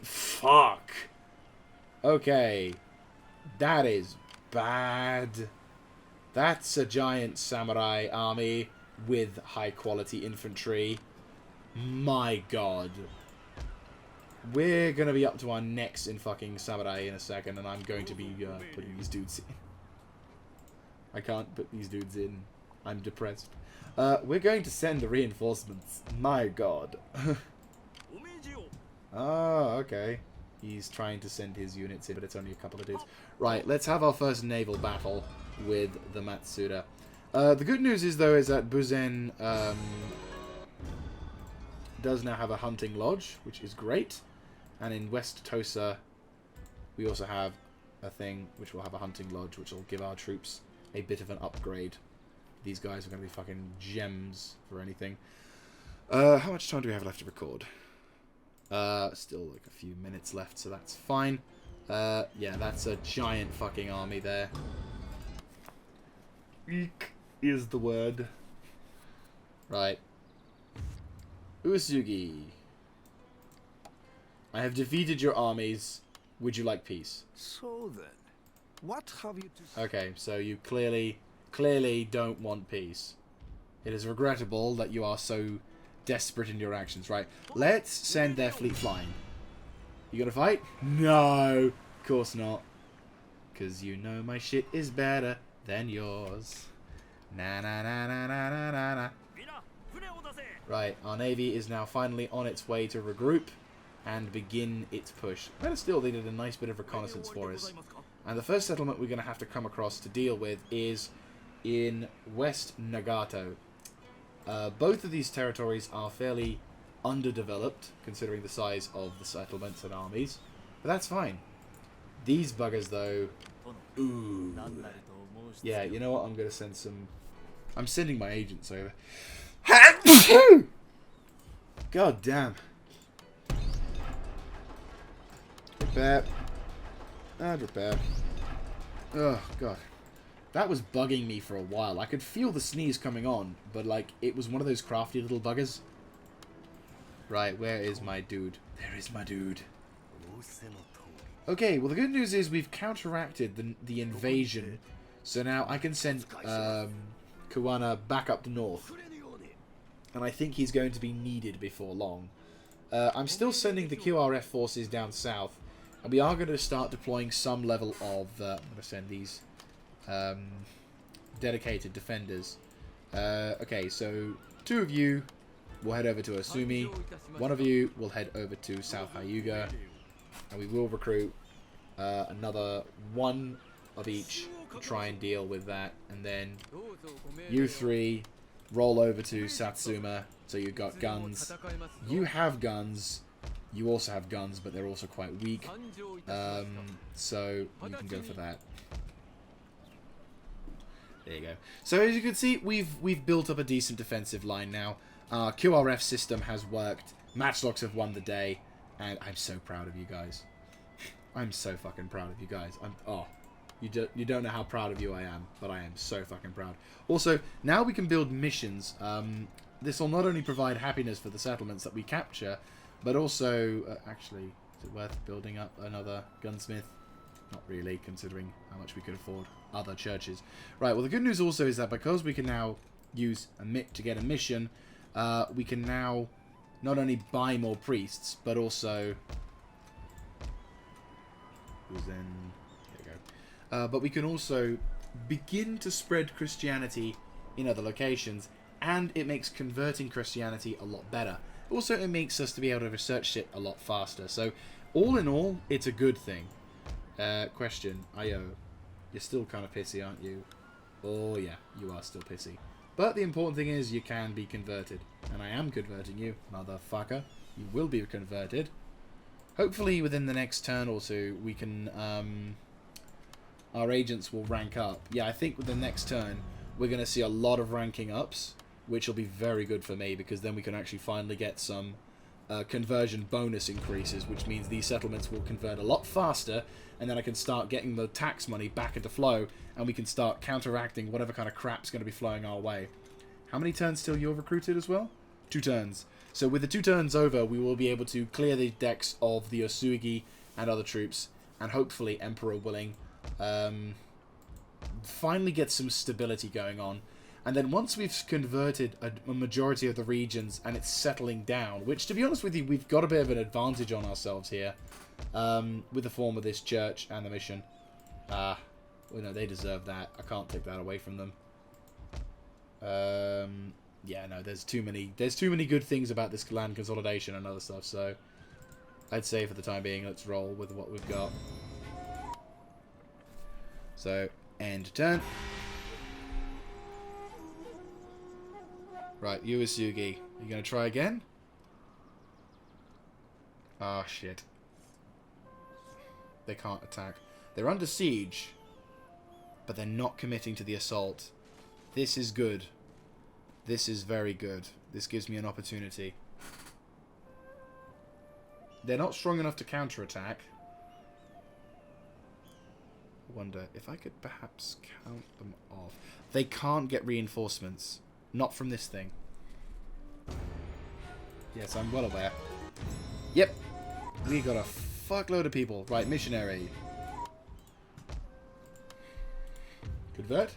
Fuck. Okay. That is bad. That's a giant samurai army with high quality infantry. My God. We're going to be up to our necks in fucking samurai in a second, and I'm going to be putting these dudes in. I can't put these dudes in. I'm depressed. We're going to send the reinforcements. My God. Oh, okay. He's trying to send his units in, but it's only a couple of dudes. Right, let's have our first naval battle with the MADsura. The good news is, though, is that Buzen does now have a hunting lodge, which is great. And in West Tosa, we also have a thing which will have a hunting lodge, which will give our troops a bit of an upgrade. These guys are going to be fucking gems for anything. How much time do we have left to record? Still like a few minutes left, so that's fine. Yeah, that's a giant fucking army there. Eek is the word. Right. Uesugi. I have defeated your armies. Would you like peace? So then, what have you to say? Okay, so you clearly don't want peace. It is regrettable that you are so desperate in your actions, right? Let's send their fleet flying. You gonna fight? No, of course not. Because you know my shit is better than yours. Na na na na na na na na. Right, our navy is now finally on its way to regroup and begin its push. Better still, they did a nice bit of reconnaissance for us. And the first settlement we're going to have to come across to deal with is in West Nagato. Both of these territories are fairly underdeveloped, considering the size of the settlements and armies. But that's fine. These buggers, though... Ooh. Yeah, you know what? I'm going to send some... I'm sending my agents over. God damn. Prepare. And repair. Oh, God. That was bugging me for a while. I could feel the sneeze coming on, but, like, it was one of those crafty little buggers. Right, where is my dude? There is my dude. Okay, well, the good news is we've counteracted the invasion. So now I can send Kuwana back up to north. And I think he's going to be needed before long. I'm still sending the QRF forces down south. And we are going to start deploying some level of... I'm going to send these dedicated defenders. Okay, so 2 of you will head over to Osumi. 1 of you will head over to South Hyuga. And we will recruit another 1 of each to try and deal with that. And then you 3 roll over to Satsuma. So you've got guns. You have guns. You also have guns, but they're also quite weak. So you can go for that. There you go. So as you can see, we've built up a decent defensive line now. Our QRF system has worked. Matchlocks have won the day, and I'm so proud of you guys. I'm so fucking proud of you guys. You don't know how proud of you I am, but I am so fucking proud. Also, now we can build missions. This will not only provide happiness for the settlements that we capture, but also, actually, is it worth building up another gunsmith? Not really, considering how much we could afford other churches. Right, well, the good news also is that because we can now use a MIT to get a mission, we can now not only buy more priests, but also... There you go. But we can also begin to spread Christianity in other locations, and it makes converting Christianity a lot better. Also, it makes us to be able to research it a lot faster. So, all in all, it's a good thing. Question, Io, you're still kind of pissy, aren't you? Oh yeah, you are still pissy. But the important thing is you can be converted. And I am converting you, motherfucker. You will be converted. Hopefully within the next turn or 2, we can, our agents will rank up. Yeah, I think with the next turn, we're going to see a lot of ranking ups. which will be very good for me, because then we can actually finally get some conversion bonus increases, which means these settlements will convert a lot faster, and then I can start getting the tax money back into flow, and we can start counteracting whatever kind of crap's going to be flowing our way. How many turns till you're recruited as well? 2 turns. So with the 2 turns over, we will be able to clear the decks of the Osuigi and other troops, and hopefully, Emperor willing, finally get some stability going on. And then once we've converted a majority of the regions and it's settling down, which, to be honest with you, we've got a bit of an advantage on ourselves here with the form of this church and the mission. Well, no, they deserve that. I can't take that away from them. Yeah, no, there's too many good things about this land consolidation and other stuff, so I'd say for the time being, let's roll with what we've got. So, end turn. Right, you Asugi. You gonna try again? Ah, shit. They can't attack. They're under siege, but they're not committing to the assault. This is good. This is very good. This gives me an opportunity. They're not strong enough to counterattack. I wonder if I could perhaps count them off. They can't get reinforcements. Not from this thing. Yes, I'm well aware. Yep. We got a fuckload of people. Right, missionary. Convert.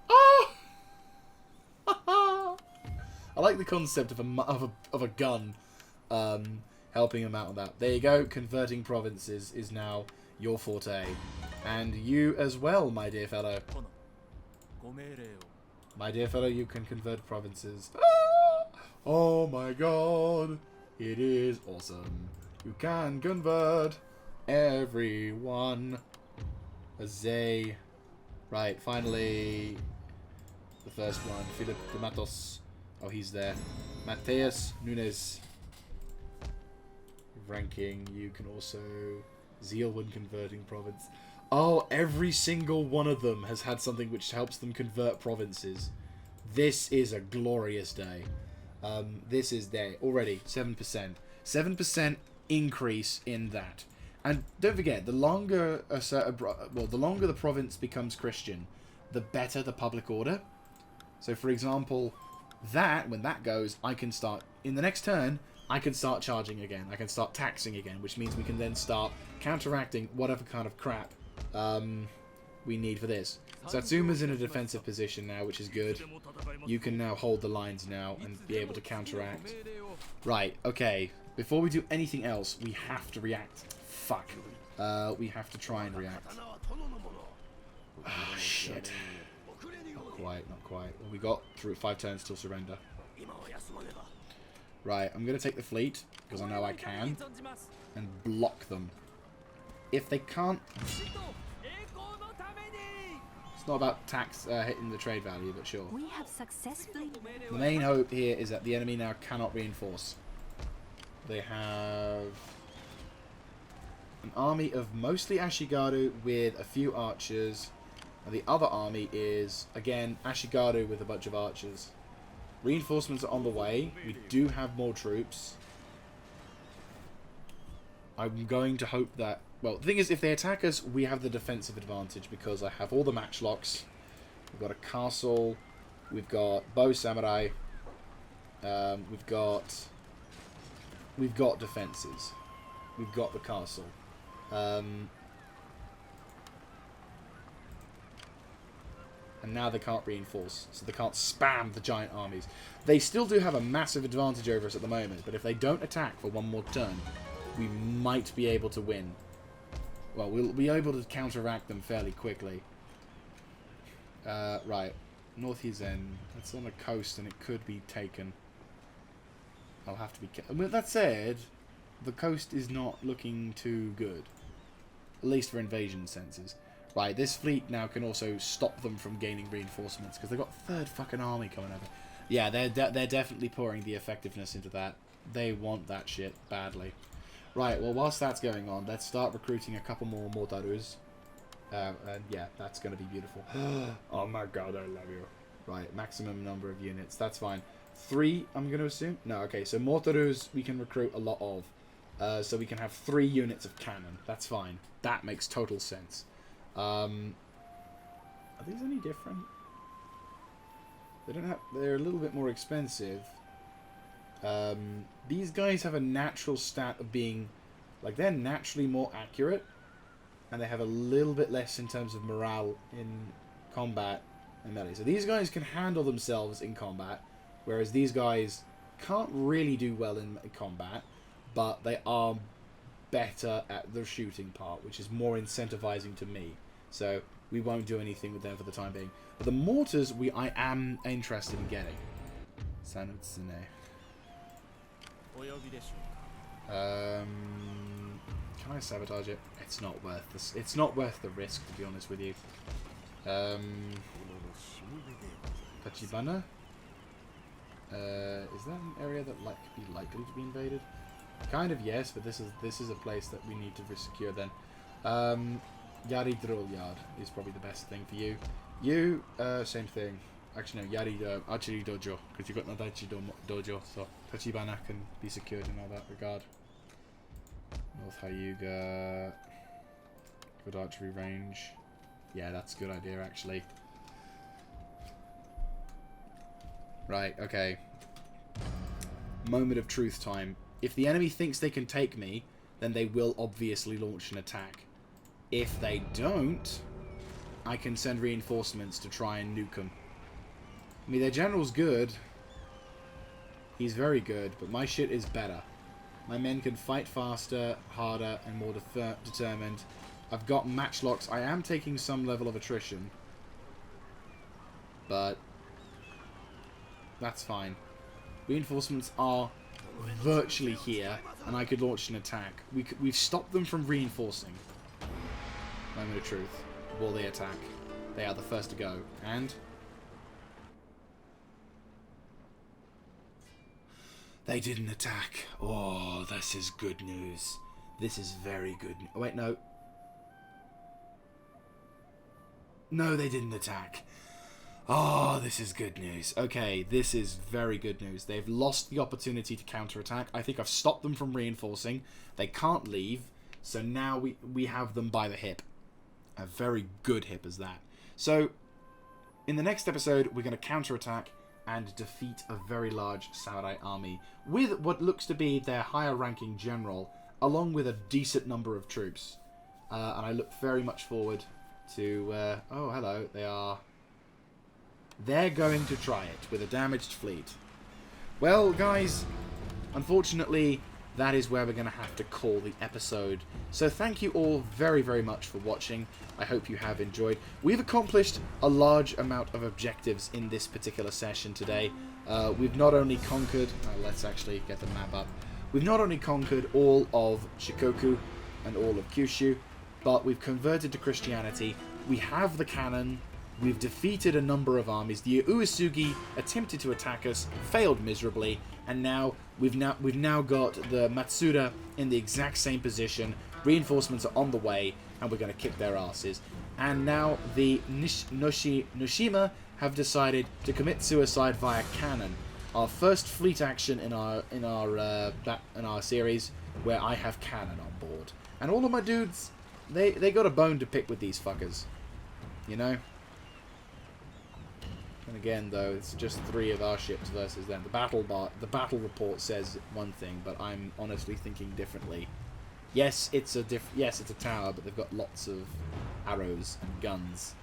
Oh! I like the concept of a gun helping him out on that. There you go. Converting provinces is now your forte. And you as well, my dear fellow. My dear fellow, you can convert provinces. Ah! Oh my god. It is awesome. You can convert everyone. Huzzay. Right, finally. The first one. Philip de Matos. Oh, he's there. Mateus Nunes. Ranking. You can also zeal when converting province. Oh, every single one of them has had something which helps them convert provinces. This is a glorious day. This is there already 7%. 7% increase in that. And don't forget, the longer the longer the province becomes Christian, the better the public order. So, for example, when that goes, I can start in the next turn. I can start charging again. I can start taxing again, which means we can then start counteracting whatever kind of crap we need for this. Satsuma's in a defensive position now, which is good. You can now hold the lines now and be able to counteract. Right, okay. Before we do anything else, we have to react. Fuck. We have to try and react. Oh, shit. Not quite, not quite. Well, we got through 5 turns till surrender. Right, I'm going to take the fleet, because I know I can, and block them. If they can't... It's not about tax hitting the trade value, but sure. We have successfully... The main hope here is that the enemy now cannot reinforce. They have an army of mostly Ashigaru with a few archers. And the other army is, again, Ashigaru with a bunch of archers. Reinforcements are on the way. We do have more troops. I'm going to hope that... Well, the thing is, if they attack us, we have the defensive advantage because I have all the matchlocks. We've got a castle. We've got bow samurai. We've got defenses. We've got the castle. And now they can't reinforce, so they can't spam the giant armies. They still do have a massive advantage over us at the moment, but if they don't attack for one more turn, we might be able to win. Well, we'll be able to counteract them fairly quickly. Right. North Hizen. That's on the coast and it could be taken. I'll have to be... With that said, the coast is not looking too good. At least for invasion senses. Right, this fleet now can also stop them from gaining reinforcements because they've got a third fucking army coming over. Yeah, they're definitely pouring the effectiveness into that. They want that shit badly. Right, well, whilst that's going on, let's start recruiting a couple more Mortarus. And yeah, that's going to be beautiful. Oh my god, I love you. Right, maximum number of units. That's fine. 3, I'm going to assume? No, okay. So Mortarus we can recruit a lot of. So we can have 3 units of cannon. That's fine. That makes total sense. Are these any different? They don't have... They're a little bit more expensive. These guys have a natural stat of being... Like, they're naturally more accurate. And they have a little bit less in terms of morale in combat and melee. So these guys can handle themselves in combat. Whereas these guys can't really do well in combat. But they are better at the shooting part, which is more incentivizing to me. So we won't do anything with them for the time being. But the mortars, I am interested in getting. Sanutsune. Can I sabotage it? It's not worth this. It's not worth the risk, to be honest with you. Tachibana. Is that an area that could be likely to be invaded? Kind of yes, but this is a place that we need to secure then. Yari Drill Yard is probably the best thing for you. You, same thing. Actually, no, Yari Archery Dojo, because you've got Nadaichi Dojo, so Tachibana can be secured in all that regard. North Hyuga. Good archery range. Yeah, that's a good idea, actually. Right, okay. Moment of truth time. If the enemy thinks they can take me, then they will obviously launch an attack. If they don't, I can send reinforcements to try and nuke them. I mean, their general's good. He's very good, but my shit is better. My men can fight faster, harder, and more determined. I've got matchlocks. I am taking some level of attrition. But that's fine. Reinforcements are virtually here, and I could launch an attack. We've stopped them from reinforcing. Moment of truth. Will they attack? They are the first to go. And they didn't attack. Oh, this is good news. This is very good. Oh, wait, no. No, they didn't attack. Oh, this is good news. Okay, this is very good news. They've lost the opportunity to counterattack. I think I've stopped them from reinforcing. They can't leave. So now we have them by the hip. A very good hip as that. So, in the next episode, we're going to counterattack and defeat a very large samurai army with what looks to be their higher ranking general, along with a decent number of troops. And I look very much forward to... oh, hello. They're going to try it with a damaged fleet. Well, guys, unfortunately, that is where we're going to have to call the episode. So thank you all very, very much for watching. I hope you have enjoyed. We've accomplished a large amount of objectives in this particular session today. We've not only conquered... let's actually get the map up. We've not only conquered all of Shikoku and all of Kyushu, but we've converted to Christianity. We have the cannon. We've defeated a number of armies. The Uesugi attempted to attack us, failed miserably, and now we've now got the MADsura in the exact same position. Reinforcements are on the way, and we're going to kick their asses. And now the Noshima have decided to commit suicide via cannon. Our first fleet action in our series, where I have cannon on board, and all of my dudes, they got a bone to pick with these fuckers, you know. And again, though, it's just 3 of our ships versus them. The battle report says one thing, but I'm honestly thinking differently. Yes, it's a tower, but they've got lots of arrows and guns.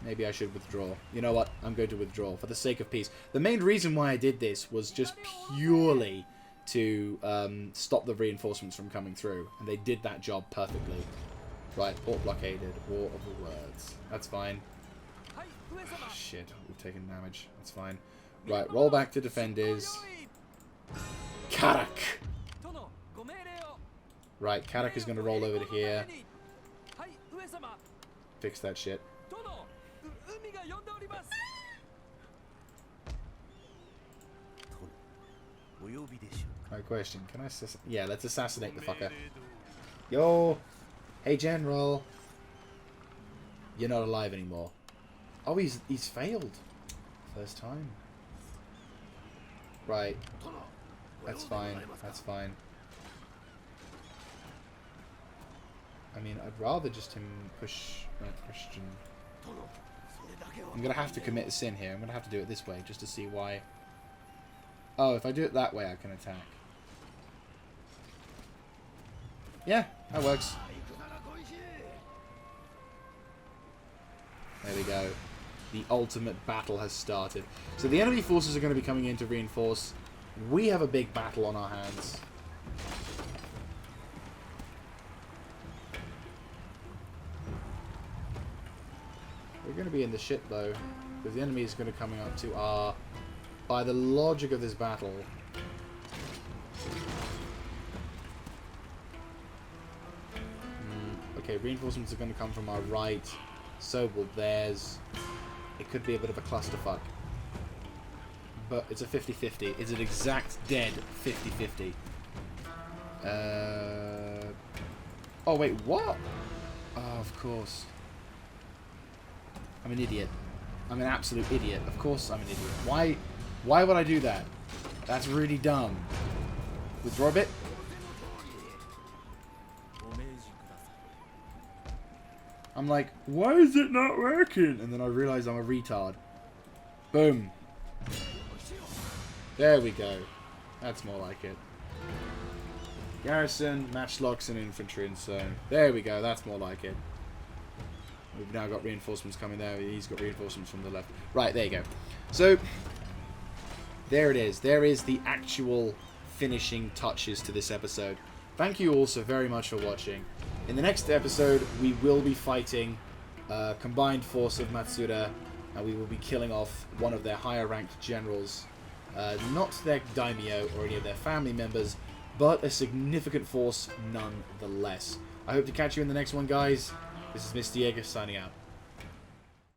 Maybe I should withdraw. You know what? I'm going to withdraw for the sake of peace. The main reason why I did this was just purely to stop the reinforcements from coming through, and they did that job perfectly. Right, port blockaded. War of the Words. That's fine. Oh, shit, we've taken damage. That's fine. Right, roll back to defenders. Karak! Right, Karak is going to roll over to here. Fix that shit. Right, question. Can I yeah, let's assassinate the fucker. Yo! Hey, General! You're not alive anymore. Oh, he's failed. First time. Right. That's fine. That's fine. I mean, I'd rather just him push Christian. I'm going to have to commit a sin here. I'm going to have to do it this way just to see why. Oh, if I do it that way, I can attack. Yeah, that works. There we go. The ultimate battle has started. So the enemy forces are going to be coming in to reinforce. We have a big battle on our hands. We're going to be in the shit though, because the enemy is going to be coming up to our... By the logic of this battle... Okay, reinforcements are going to come from our right. So will theirs. It could be a bit of a clusterfuck. But it's a 50-50. It's an exact dead 50-50. Oh, wait, what? Oh, of course. I'm an idiot. I'm an absolute idiot. Of course I'm an idiot. Why would I do that? That's really dumb. Withdraw a bit. I'm like, why is it not working? And then I realize I'm a retard. Boom. There we go. That's more like it. Garrison, matchlocks, and infantry and so. There we go. That's more like it. We've now got reinforcements coming there. He's got reinforcements from the left. Right, there you go. So, there it is. There is the actual finishing touches to this episode. Thank you all so very much for watching. In the next episode, we will be fighting a combined force of MADsura, and we will be killing off one of their higher ranked generals. Not their daimyo or any of their family members, but a significant force nonetheless. I hope to catch you in the next one, guys. This is Mr. Jaeger signing out.